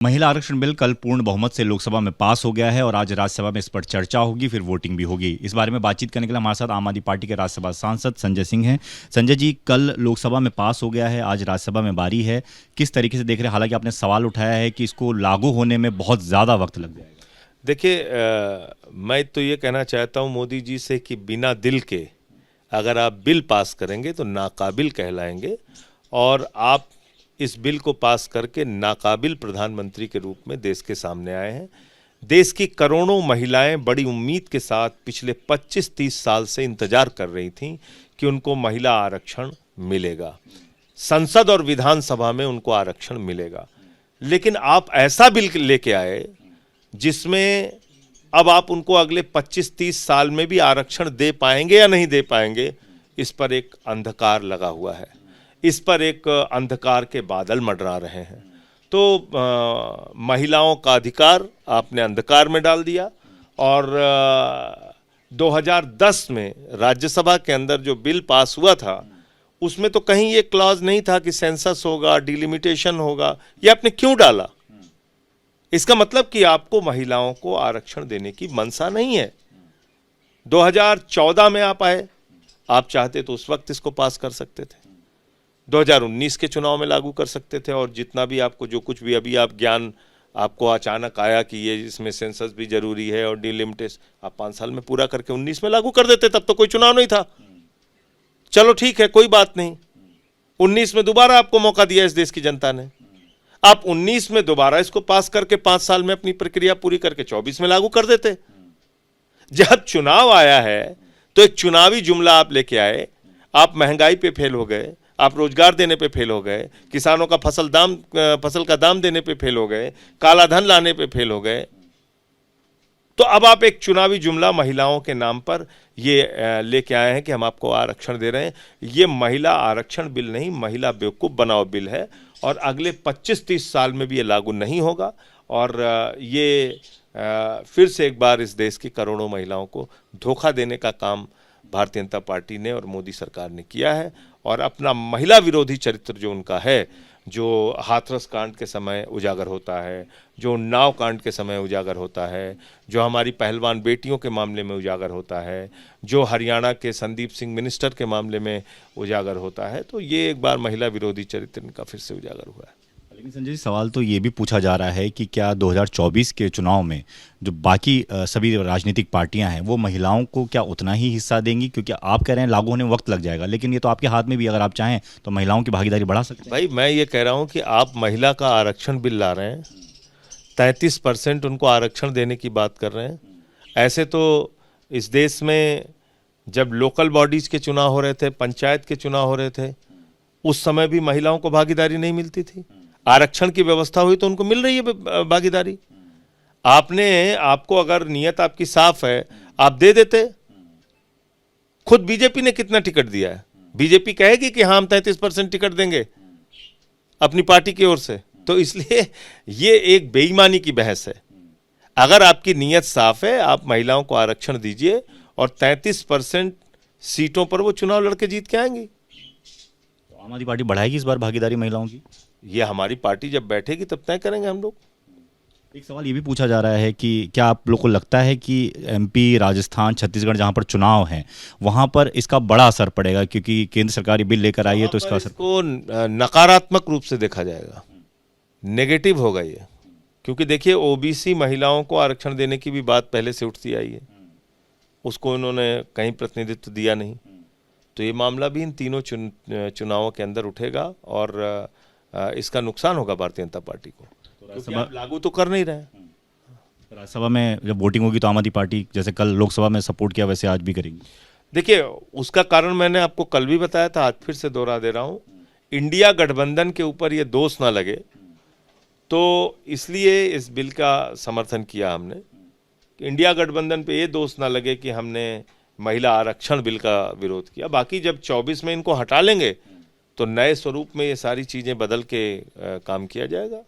महिला आरक्षण बिल कल पूर्ण बहुमत से लोकसभा में पास हो गया है और आज राज्यसभा में इस पर चर्चा होगी, फिर वोटिंग भी होगी। इस बारे में बातचीत करने के लिए हमारे साथ आम आदमी पार्टी के राज्यसभा सांसद संजय सिंह हैं। संजय जी, कल लोकसभा में पास हो गया है, आज राज्यसभा में बारी है, किस तरीके से देख रहे हैं? हालांकि आपने सवाल उठाया है कि इसको लागू होने में बहुत ज़्यादा वक्त लग जाएगा। देखिए, मैं तो ये कहना चाहता हूँ मोदी जी से कि बिना दिल के अगर आप बिल पास करेंगे तो नाकाबिल कहलाएंगे, और आप इस बिल को पास करके नाकाबिल प्रधानमंत्री के रूप में देश के सामने आए हैं। देश की करोड़ों महिलाएं बड़ी उम्मीद के साथ पिछले 25-30 साल से इंतजार कर रही थीं कि उनको महिला आरक्षण मिलेगा, संसद और विधानसभा में उनको आरक्षण मिलेगा। लेकिन आप ऐसा बिल लेके आए जिसमें अब आप उनको अगले 25-30 साल में भी आरक्षण दे पाएंगे या नहीं दे पाएंगे, इस पर एक अंधकार लगा हुआ है, इस पर एक अंधकार के बादल मंडरा रहे हैं। तो महिलाओं का अधिकार आपने अंधकार में डाल दिया। और 2010 में राज्यसभा के अंदर जो बिल पास हुआ था उसमें तो कहीं ये क्लॉज नहीं था कि सेंसस होगा, डिलिमिटेशन होगा। ये आपने क्यों डाला? इसका मतलब कि आपको महिलाओं को आरक्षण देने की मनसा नहीं है। 2014 में आप आए, आप चाहते तो उस वक्त इसको पास कर सकते थे, 2019 के चुनाव में लागू कर सकते थे, और जितना भी आपको जो कुछ भी अभी आप ज्ञान आपको अचानक आया कि ये इसमें सेंसस भी जरूरी है और डिलिमिटेशन, आप 5 साल में पूरा करके 19 में लागू कर देते, तब तो कोई चुनाव नहीं था। चलो ठीक है, कोई बात नहीं, 19 में दोबारा आपको मौका दिया इस देश की जनता ने। आप 19 में दोबारा इसको पास करके 5 साल में अपनी प्रक्रिया पूरी करके 24 में लागू कर देते। जब चुनाव आया है तो एक चुनावी जुमला आप लेके आए, आप महंगाई पे फेल हो गए, आप रोजगार देने पे फेल हो गए, किसानों का फसल का दाम देने पे फेल हो गए, काला धन लाने पे फेल हो गए। तो अब आप एक चुनावी जुमला महिलाओं के नाम पर ये लेके आए हैं कि हम आपको आरक्षण दे रहे हैं। ये महिला आरक्षण बिल नहीं, महिला बेवकूफ़ बनाओ बिल है, और अगले 25-30 साल में भी ये लागू नहीं होगा। और ये फिर से एक बार इस देश की करोड़ों महिलाओं को धोखा देने का काम भारतीय जनता पार्टी ने और मोदी सरकार ने किया है। और अपना महिला विरोधी चरित्र जो उनका है, जो हाथरस कांड के समय उजागर होता है, जो उन्नाव कांड के समय उजागर होता है, जो हमारी पहलवान बेटियों के मामले में उजागर होता है, जो हरियाणा के संदीप सिंह मिनिस्टर के मामले में उजागर होता है, तो ये एक बार महिला विरोधी चरित्र इनका फिर से उजागर हुआ है। लेकिन संजय जी, सवाल तो ये भी पूछा जा रहा है कि क्या 2024 के चुनाव में जो बाकी सभी राजनीतिक पार्टियां हैं वो महिलाओं को क्या उतना ही हिस्सा देंगी? क्योंकि आप कह रहे हैं लागू होने में वक्त लग जाएगा, लेकिन ये तो आपके हाथ में भी, अगर आप चाहें तो महिलाओं की भागीदारी बढ़ा सकते हैं। भाई, मैं ये कह रहा हूँ कि आप महिला का आरक्षण बिल ला रहे हैं, 33% उनको आरक्षण देने की बात कर रहे हैं। ऐसे तो इस देश में जब लोकल बॉडीज के चुनाव हो रहे थे, पंचायत के चुनाव हो रहे थे, उस समय भी महिलाओं को भागीदारी नहीं मिलती थी। आरक्षण की व्यवस्था हुई तो उनको मिल रही है भागीदारी। आपको अगर नियत आपकी साफ है, आप दे देते। खुद बीजेपी ने कितना टिकट दिया है? बीजेपी कहेगी कि हाँ, हम 33% टिकट देंगे अपनी पार्टी की ओर से। तो इसलिए ये एक बेईमानी की बहस है। अगर आपकी नियत साफ है, आप महिलाओं को आरक्षण दीजिए और 33% सीटों पर वो चुनाव लड़के जीत के आएंगी। तो आम आदमी पार्टी बढ़ाएगी इस बार भागीदारी महिलाओं की? ये हमारी पार्टी जब बैठेगी तब तय करेंगे हम लोग। एक सवाल ये भी पूछा जा रहा है कि क्या आप लोग को लगता है कि एमपी, राजस्थान, छत्तीसगढ़ जहां पर चुनाव हैं वहां पर इसका बड़ा असर पड़ेगा? क्योंकि केंद्र सरकार ये बिल लेकर आई है तो इसका असर को नकारात्मक रूप से देखा जाएगा, नेगेटिव होगा ये। क्योंकि देखिए, ओबीसी महिलाओं को आरक्षण देने की भी बात पहले से उठती आई है, उसको इन्होंने कहीं प्रतिनिधित्व दिया नहीं। तो ये मामला भी इन तीनों चुनावों के अंदर उठेगा और इसका नुकसान होगा भारतीय जनता पार्टी को, क्योंकि आप लागू तो कर नहीं रहे। राज्यसभा में जब वोटिंग होगी तो आम आदमी पार्टी जैसे कल लोकसभा में सपोर्ट किया वैसे आज भी करेगी? देखिए, उसका कारण मैंने आपको कल भी बताया था, आज फिर से दोहरा दे रहा हूँ। इंडिया गठबंधन के ऊपर ये दोष ना लगे, तो इसलिए इस बिल का समर्थन किया हमने। इंडिया गठबंधन पे ये दोष ना लगे कि हमने महिला आरक्षण बिल का विरोध किया। बाकी जब 24 में इनको हटा लेंगे तो नए स्वरूप में ये सारी चीजें बदल के काम किया जाएगा।